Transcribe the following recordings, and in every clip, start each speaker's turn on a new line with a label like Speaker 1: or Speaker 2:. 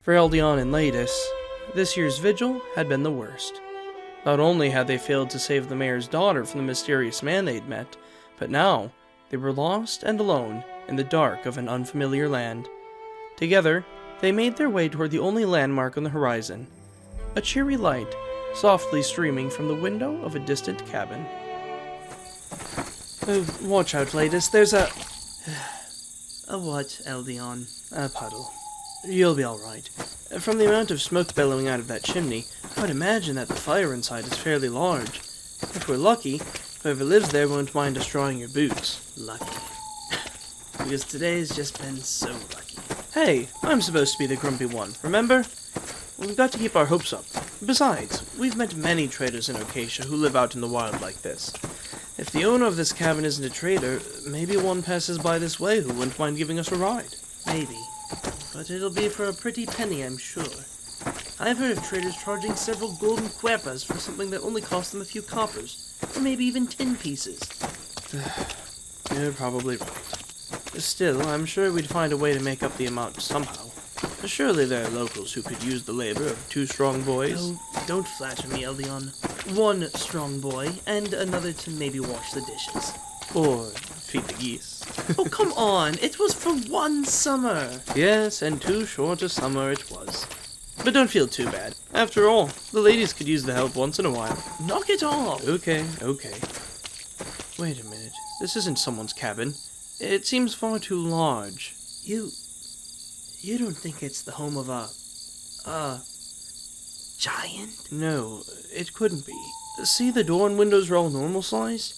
Speaker 1: For Eldion and Ladis, this year's vigil had been the worst. Not only had they failed to save the mayor's daughter from the mysterious man they'd met, but now they were lost and alone in the dark of an unfamiliar land. Together, they made their way toward the only landmark on the horizon, a cheery light softly streaming from the window of a distant cabin. Watch out, Ladis, there's a... A what, Eldion? A puddle. You'll be alright. From the amount of smoke billowing out of that chimney, I would imagine that the fire inside is fairly large. If we're lucky, whoever lives there won't mind us drawing your boots. Lucky. Because today's just been so lucky. Hey, I'm supposed to be the grumpy one, remember? We've got to keep our hopes up. Besides, we've met many traders in Acacia who live out in the wild like this. If the owner of this cabin isn't a trader, maybe one passes by this way who wouldn't mind giving us a ride. Maybe. But it'll be for a pretty penny, I'm sure. I've heard of traders charging several golden cuerpas for something that only cost them a few coppers, or maybe even 10 pieces. You're probably right. Still, I'm sure we'd find a way to make up the amount somehow. Surely there are locals who could use the labor of 2 strong boys. Oh, don't flatter me, Eldion. 1 strong boy, and another to maybe wash the dishes. Or feed the geese. Oh, come on! It was for 1 summer! Yes, and too short a summer it was. But don't feel too bad. After all, the ladies could use the help once in a while. Knock it off! Okay. Wait a minute. This isn't someone's cabin. It seems far too large. You don't think it's the home of a giant? No, it couldn't be. See, the door and windows are all normal sized?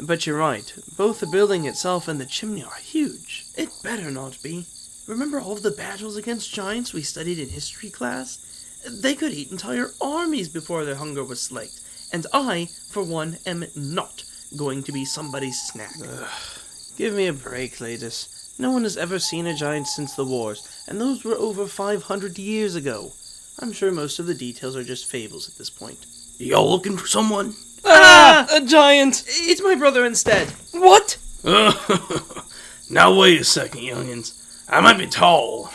Speaker 1: But you're right, both the building itself and the chimney are huge. It better not be. Remember all of the battles against giants we studied in history class? They could eat entire armies before their hunger was slaked, and I, for one, am not going to be somebody's snack. Give me a break, Ladis. No one has ever seen a giant since the wars, and those were over 500 years ago. I'm sure most of the details are just fables at this point. Y'all looking for someone? A giant! It's my brother instead. What?
Speaker 2: Now wait a second, youngins. I might be tall,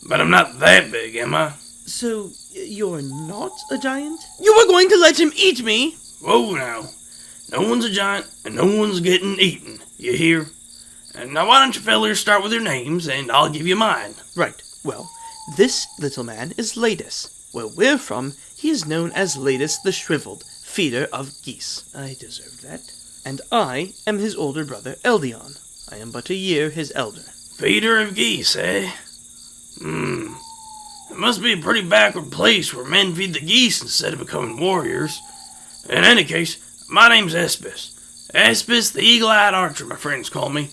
Speaker 2: but I'm not that big, am I?
Speaker 1: So, you're not a giant? You were going to let him eat me?
Speaker 2: Whoa now. No one's a giant, and no one's getting eaten. You hear? And now why don't you fellers start with your names, and I'll give you mine.
Speaker 1: Right. Well, this little man is Ladis. Where we're from, he is known as Ladis the Shriveled, feeder of geese. I deserve that. And I am his older brother, Eldion. I am but a year his elder.
Speaker 2: Feeder of geese, eh? It must be a pretty backward place where men feed the geese instead of becoming warriors. In any case, my name's Espis. Espis the Eagle-Eyed Archer, my friends call me.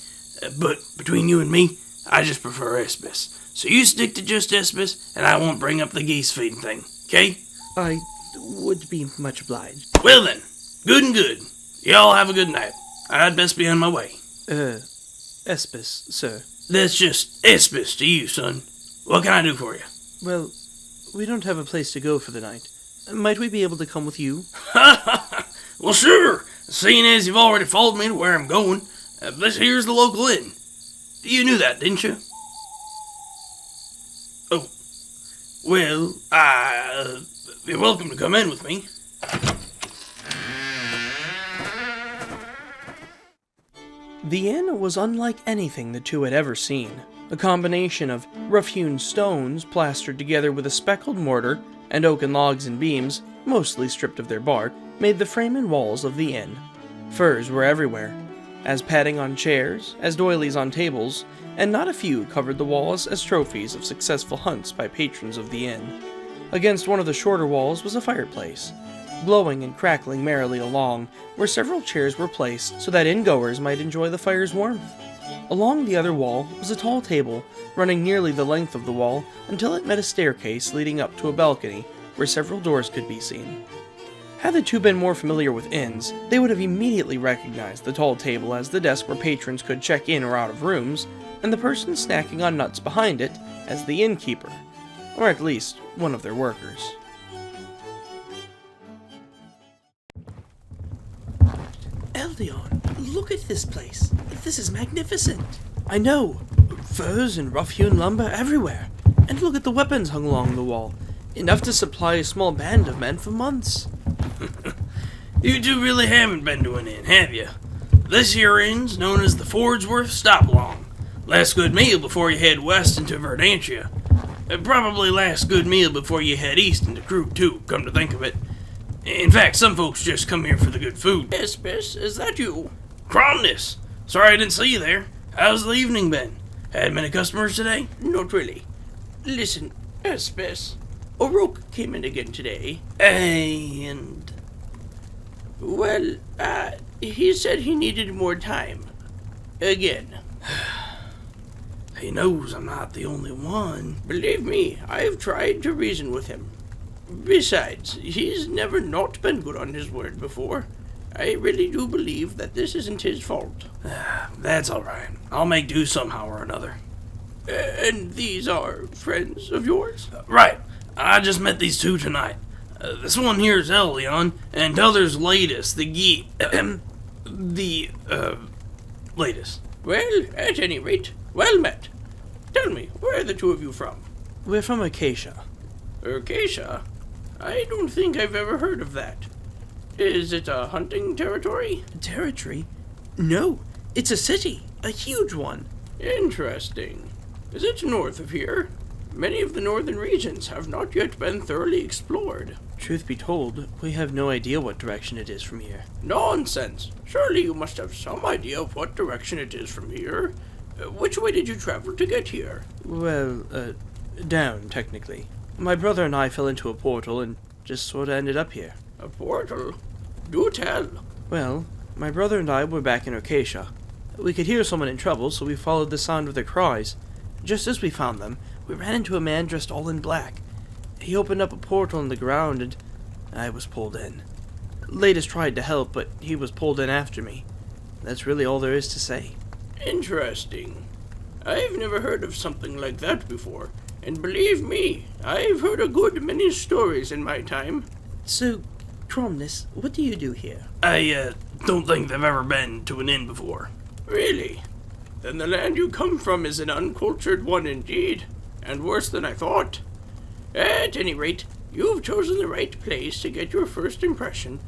Speaker 2: But between you and me, I just prefer Espis. So you stick to just Espis, and I won't bring up the geese feeding thing, okay?
Speaker 1: I would be much obliged.
Speaker 2: Well then, good and good. Y'all have a good night. I'd best be on my way.
Speaker 1: Espis, sir.
Speaker 2: That's just Espis to you, son. What can I do for you?
Speaker 1: Well, we don't have a place to go for the night. Might we be able to come with you?
Speaker 2: Well, sure. Seeing as you've already followed me to where I'm going, this here's the local inn. You knew that, didn't you? Oh. Well, you're welcome to come in with me.
Speaker 1: The inn was unlike anything the two had ever seen. A combination of rough-hewn stones plastered together with a speckled mortar and oaken logs and beams, mostly stripped of their bark, made the frame and walls of the inn. Furs were everywhere, as padding on chairs, as doilies on tables, and not a few covered the walls as trophies of successful hunts by patrons of the inn. Against one of the shorter walls was a fireplace, glowing and crackling merrily along, where several chairs were placed so that inn-goers might enjoy the fire's warmth. Along the other wall was a tall table, running nearly the length of the wall until it met a staircase leading up to a balcony where several doors could be seen. Had the two been more familiar with inns, they would have immediately recognized the tall table as the desk where patrons could check in or out of rooms, and the person snacking on nuts behind it as the innkeeper, or at least one of their workers. Eldion, look at this place. This is magnificent. I know. Furs and rough-hewn lumber everywhere. And look at the weapons hung along the wall. Enough to supply a small band of men for months.
Speaker 2: You two really haven't been to an inn, have you? This here inn's known as the Fordsworth Stop-Along. Last good meal before you head west into Verdantia. Probably last good meal before you head east into Crew, too, come to think of it. In fact, some folks just come here for the good food.
Speaker 3: Espis, is that you?
Speaker 2: Cromness! Sorry I didn't see you there. How's the evening been? Had many customers today?
Speaker 3: Not really. Listen, Espis, O'Rourke came in again today.
Speaker 2: And...
Speaker 3: Well, he said he needed more time. Again.
Speaker 2: He knows I'm not the only one.
Speaker 3: Believe me, I've tried to reason with him. Besides, he's never not been good on his word before. I really do believe that this isn't his fault.
Speaker 2: That's all right. I'll make do somehow or another.
Speaker 3: And these are friends of yours?
Speaker 2: Right. I just met these two tonight. This one here is Elion, and t'other's latest, latest.
Speaker 3: Well, at any rate, well met. Tell me, where are the two of you from?
Speaker 1: We're from Acacia.
Speaker 3: Acacia? I don't think I've ever heard of that. Is it a hunting territory?
Speaker 1: Territory? No, it's a city. A huge one.
Speaker 3: Interesting. Is it north of here? Many of the northern regions have not yet been thoroughly explored.
Speaker 1: Truth be told, we have no idea what direction it is from here.
Speaker 3: Nonsense. Surely you must have some idea of what direction it is from here. Which way did you travel to get here?
Speaker 1: Well, down, technically. My brother and I fell into a portal and just sorta ended up here.
Speaker 3: A portal? Do tell.
Speaker 1: Well, my brother and I were back in Acacia. We could hear someone in trouble, so we followed the sound of their cries. Just as we found them, we ran into a man dressed all in black. He opened up a portal in the ground, and I was pulled in. Latest tried to help, but he was pulled in after me. That's really all there is to say.
Speaker 3: Interesting. I've never heard of something like that before, and believe me, I've heard a good many stories in my time.
Speaker 1: So, Cromness, what do you do here?
Speaker 2: I, don't think they've ever been to an inn before.
Speaker 3: Really? Then the land you come from is an uncultured one indeed, and worse than I thought. At any rate, you've chosen the right place to get your first impression,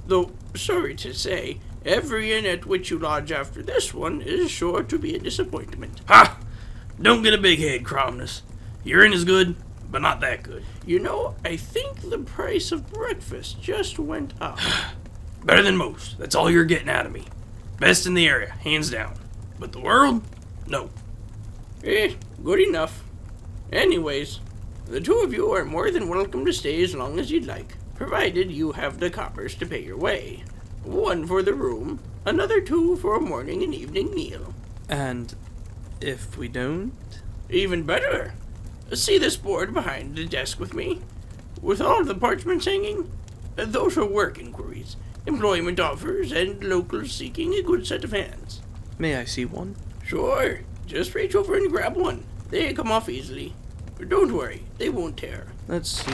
Speaker 3: though, sorry to say, every inn at which you lodge after this one is sure to be a disappointment.
Speaker 2: Ha! Don't get a big head, Cromness. Your inn is good, but not that good.
Speaker 3: You know, I think the price of breakfast just went up.
Speaker 2: Better than most. That's all you're getting out of me. Best in the area, hands down. But the world? No.
Speaker 3: Good enough. Anyways, the two of you are more than welcome to stay as long as you'd like, provided you have the coppers to pay your way. 1 for the room, another 2 for a morning and evening meal.
Speaker 1: And if we don't?
Speaker 3: Even better. See this board behind the desk with me? With all the parchments hanging? Those are work inquiries, employment offers, and locals seeking a good set of hands.
Speaker 1: May I see one?
Speaker 3: Sure. Just reach over and grab one. They come off easily. Don't worry, they won't tear.
Speaker 1: Let's see.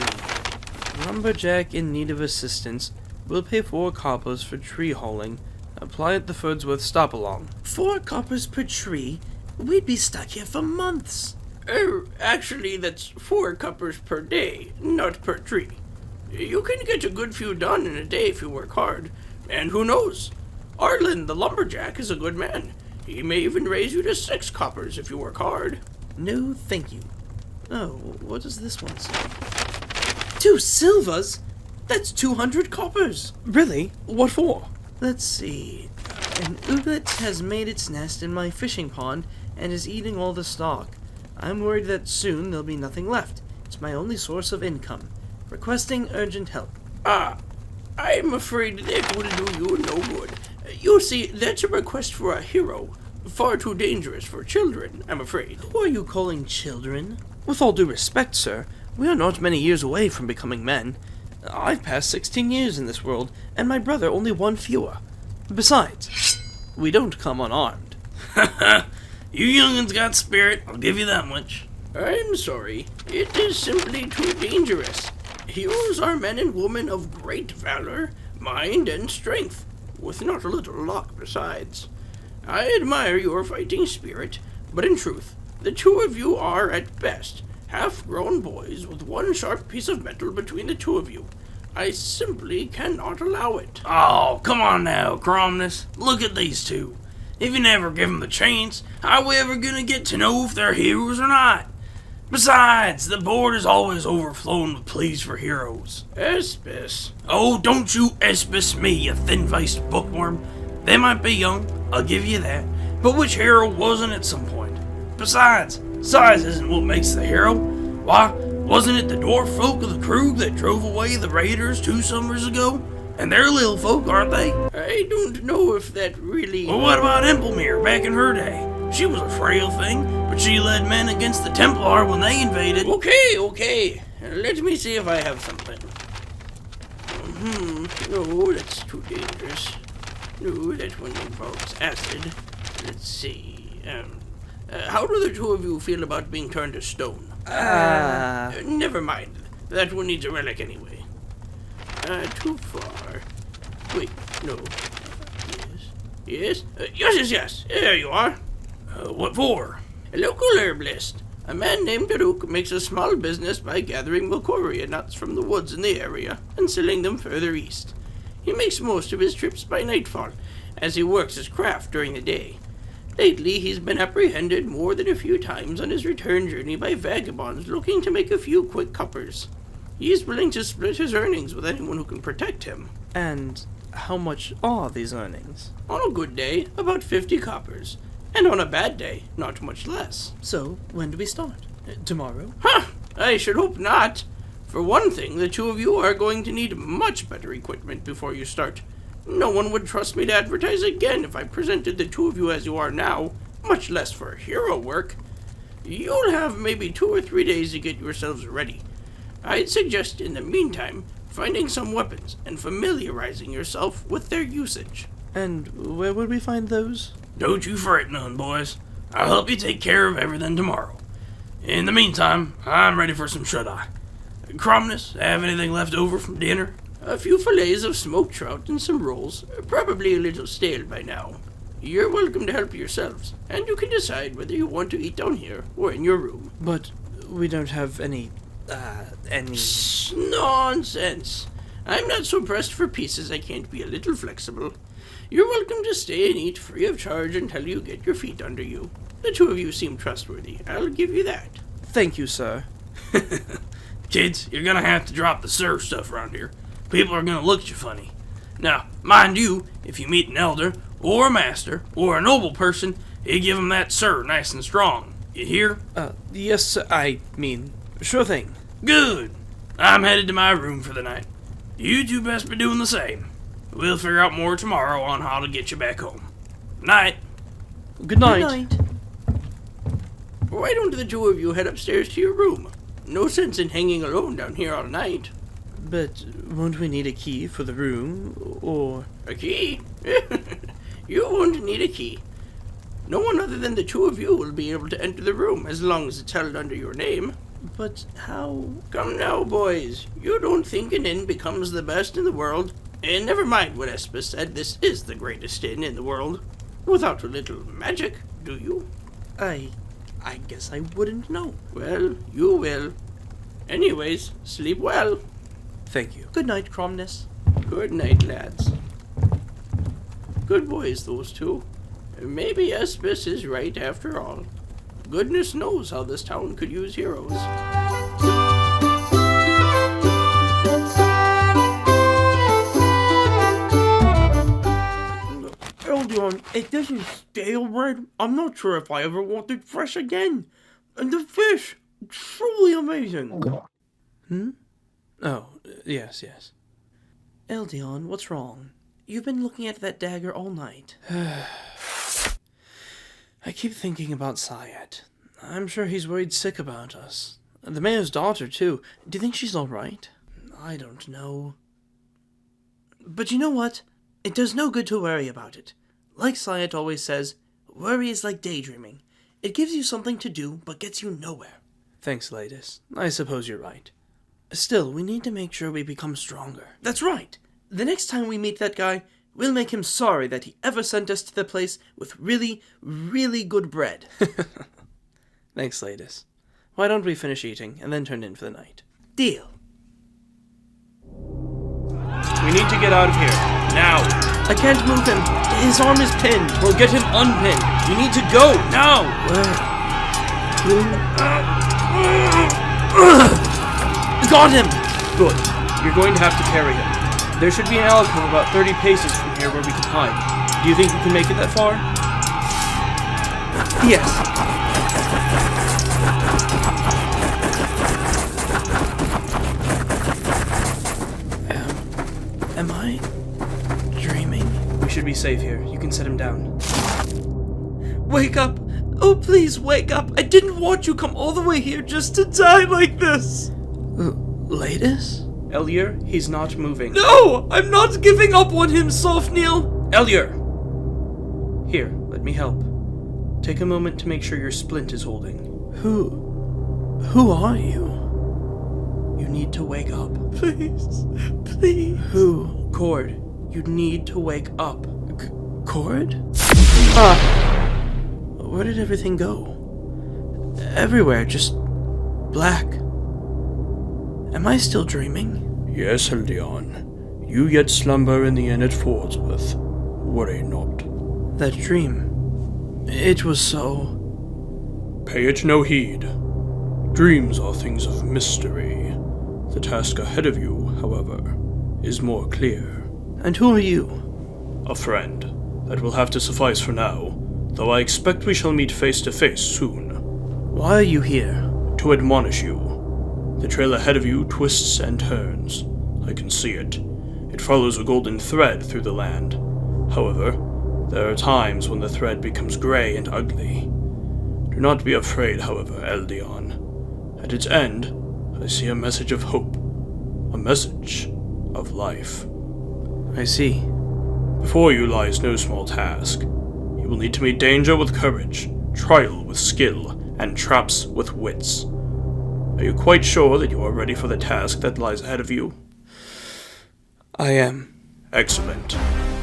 Speaker 1: Lumberjack in need of assistance will pay 4 coppers for tree hauling. Apply at the Fordsworth Stop-Along. 4 coppers per tree? We'd be stuck here for months.
Speaker 3: Actually, that's 4 coppers per day, not per tree. You can get a good few done in a day if you work hard. And who knows? Arlen the lumberjack is a good man. He may even raise you to 6 coppers if you work hard.
Speaker 1: No, thank you. Oh, what does this one say? 2 silvers? That's 200 coppers. Really? What for? Let's see. An ooglet has made its nest in my fishing pond and is eating all the stock. I'm worried that soon there'll be nothing left. It's my only source of income. Requesting urgent help.
Speaker 3: I'm afraid that will do you no good. You see, that's a request for a hero. Far too dangerous for children, I'm afraid.
Speaker 1: Who are you calling children? With all due respect, sir, we are not many years away from becoming men. I've passed 16 years in this world, and my brother only 1 fewer. Besides, we don't come unarmed.
Speaker 2: You young'uns got spirit, I'll give you that much.
Speaker 3: I'm sorry. It is simply too dangerous. Heroes are men and women of great valor, mind, and strength, with not a little luck besides. I admire your fighting spirit, but in truth, the two of you are, at best, half-grown boys with one sharp piece of metal between the two of you. I simply cannot allow it.
Speaker 2: Oh, come on now, Cromness. Look at these two. If you never give them the chance, how are we ever gonna get to know if they're heroes or not? Besides, the board is always overflowing with pleas for heroes.
Speaker 3: Espis.
Speaker 2: Oh, don't you espis me, you thin-faced bookworm. They might be young, I'll give you that, but which hero wasn't at some point? Besides, size isn't what makes the hero. Why, wasn't it the dwarf folk of the crew that drove away the raiders 2 summers ago? And they're little folk, aren't they?
Speaker 3: I don't know if that really...
Speaker 2: Well, what about Implemere back in her day? She was a frail thing, but she led men against the Templar when they invaded.
Speaker 3: Okay. Let me see if I have something. No, that's too dangerous. No, that one involves acid. Let's see. How do the two of you feel about being turned to stone? Never mind. That one needs a relic anyway. Too far. Wait, no. Yes? Yes. There you are.
Speaker 2: What for?
Speaker 3: A local herbalist. A man named Daruk makes a small business by gathering Mokoria nuts from the woods in the area and selling them further east. He makes most of his trips by nightfall, as he works his craft during the day. Lately, he's been apprehended more than a few times on his return journey by vagabonds looking to make a few quick coppers. He is willing to split his earnings with anyone who can protect him.
Speaker 1: And how much are these earnings?
Speaker 3: On a good day, about 50 coppers. And on a bad day, not much less.
Speaker 1: So, when do we start? Tomorrow?
Speaker 3: I should hope not. For one thing, the two of you are going to need much better equipment before you start. No one would trust me to advertise again if I presented the two of you as you are now, much less for hero work. You'll have maybe 2 or 3 days to get yourselves ready. I'd suggest, in the meantime, finding some weapons and familiarizing yourself with their usage.
Speaker 1: And where would we find those?
Speaker 2: Don't you fret none, boys. I'll help you take care of everything tomorrow. In the meantime, I'm ready for some shut-eye. Cromness, have anything left over from dinner?
Speaker 3: A few fillets of smoked trout and some rolls, probably a little stale by now. You're welcome to help yourselves, and you can decide whether you want to eat down here or in your room.
Speaker 1: But we don't have any...
Speaker 3: Nonsense! I'm not so pressed for pieces I can't be a little flexible. You're welcome to stay and eat free of charge until you get your feet under you. The two of you seem trustworthy. I'll give you that.
Speaker 1: Thank you, sir.
Speaker 2: Kids, you're gonna have to drop the sir stuff around here. People are gonna look at you funny. Now, mind you, if you meet an elder, or a master, or a noble person, you give them that sir nice and strong. You hear?
Speaker 1: Yes, sir. I mean, sure thing.
Speaker 2: Good. I'm headed to my room for the night. You two best be doing the same. We'll figure out more tomorrow on how to get you back home. Night.
Speaker 1: Good night.
Speaker 3: Why don't the two of you head upstairs to your room? No sense in hanging alone down here all night.
Speaker 1: But won't we need a key for the room, or...
Speaker 3: A key? You won't need a key. No one other than the two of you will be able to enter the room as long as it's held under your name.
Speaker 1: But how...
Speaker 3: Come now, boys. You don't think an inn becomes the best in the world? And never mind what Espis said, this is the greatest inn in the world. Without a little magic, do you?
Speaker 1: I guess I wouldn't know.
Speaker 3: Well, you will. Anyways, sleep well.
Speaker 1: Thank you. Good night, Cromness.
Speaker 3: Good night, lads. Good boys, those two. Maybe Espis is right after all. Goodness knows how this town could use heroes.
Speaker 4: Eldion, if this is stale bread, I'm not sure if I ever want it fresh again. And the fish, truly amazing.
Speaker 1: Oh, yes. Eldion, what's wrong? You've been looking at that dagger all night. I keep thinking about Syed. I'm sure he's worried sick about us. The mayor's daughter, too. Do you think she's all right? I don't know. But you know what? It does no good to worry about it. Like Syed always says, worry is like daydreaming. It gives you something to do, but gets you nowhere. Thanks, Ladis. I suppose you're right. Still, we need to make sure we become stronger. That's right! The next time we meet that guy, we'll make him sorry that he ever sent us to the place with really, really good bread. Thanks, Ladis. Why don't we finish eating and then turn in for the night? Deal.
Speaker 3: We need to get out of here. Now.
Speaker 1: I can't move him. His arm is pinned.
Speaker 3: We'll get him unpinned. We need to go. Now.
Speaker 1: Got him!
Speaker 3: Good. You're going to have to carry him. There should be an alcove about 30 paces from here where we can hide. Do you think we can make it that far?
Speaker 1: Yes. Am I dreaming?
Speaker 3: We should be safe here. You can set him down.
Speaker 1: Wake up! Oh, please wake up! I didn't want you come all the way here just to die like this! Latest?
Speaker 3: Elier, he's not moving.
Speaker 1: No! I'm not giving up on him, Softneil!
Speaker 3: Elier! Here, let me help. Take a moment to make sure your splint is holding.
Speaker 1: Who are you?
Speaker 3: You need to wake up.
Speaker 1: Please, please.
Speaker 3: Who? Cord, you need to wake up.
Speaker 1: Cord? Where did everything go? Everywhere, just black. Am I still dreaming?
Speaker 5: Yes, Eldion. You yet slumber in the inn at Fordsworth. Worry not.
Speaker 1: That dream. It was so...
Speaker 5: Pay it no heed. Dreams are things of mystery. The task ahead of you, however, is more clear.
Speaker 1: And who are you?
Speaker 5: A friend. That will have to suffice for now, though I expect we shall meet face to face soon.
Speaker 1: Why are you here?
Speaker 5: To admonish you. The trail ahead of you twists and turns. I can see it. It follows a golden thread through the land. However, there are times when the thread becomes gray and ugly. Do not be afraid, however, Eldion. At its end, I see a message of hope. A message of life.
Speaker 1: I see.
Speaker 5: Before you lies no small task. You will need to meet danger with courage, trial with skill, and traps with wits. Are you quite sure that you are ready for the task that lies ahead of you?
Speaker 1: I am.
Speaker 5: Excellent.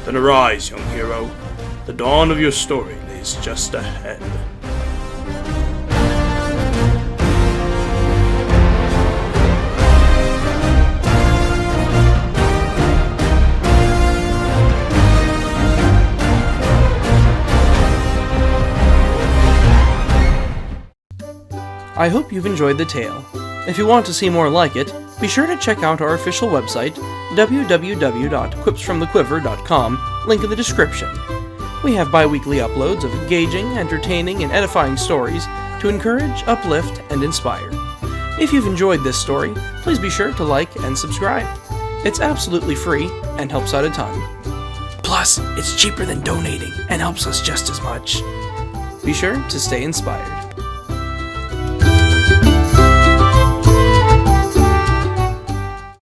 Speaker 5: Then arise, young hero. The dawn of your story lays just ahead.
Speaker 1: I hope you've enjoyed the tale. If you want to see more like it, be sure to check out our official website, www.quipsfromthequiver.com, link in the description. We have bi-weekly uploads of engaging, entertaining, and edifying stories to encourage, uplift, and inspire. If you've enjoyed this story, please be sure to like and subscribe. It's absolutely free and helps out a ton. Plus, it's cheaper than donating and helps us just as much. Be sure to stay inspired.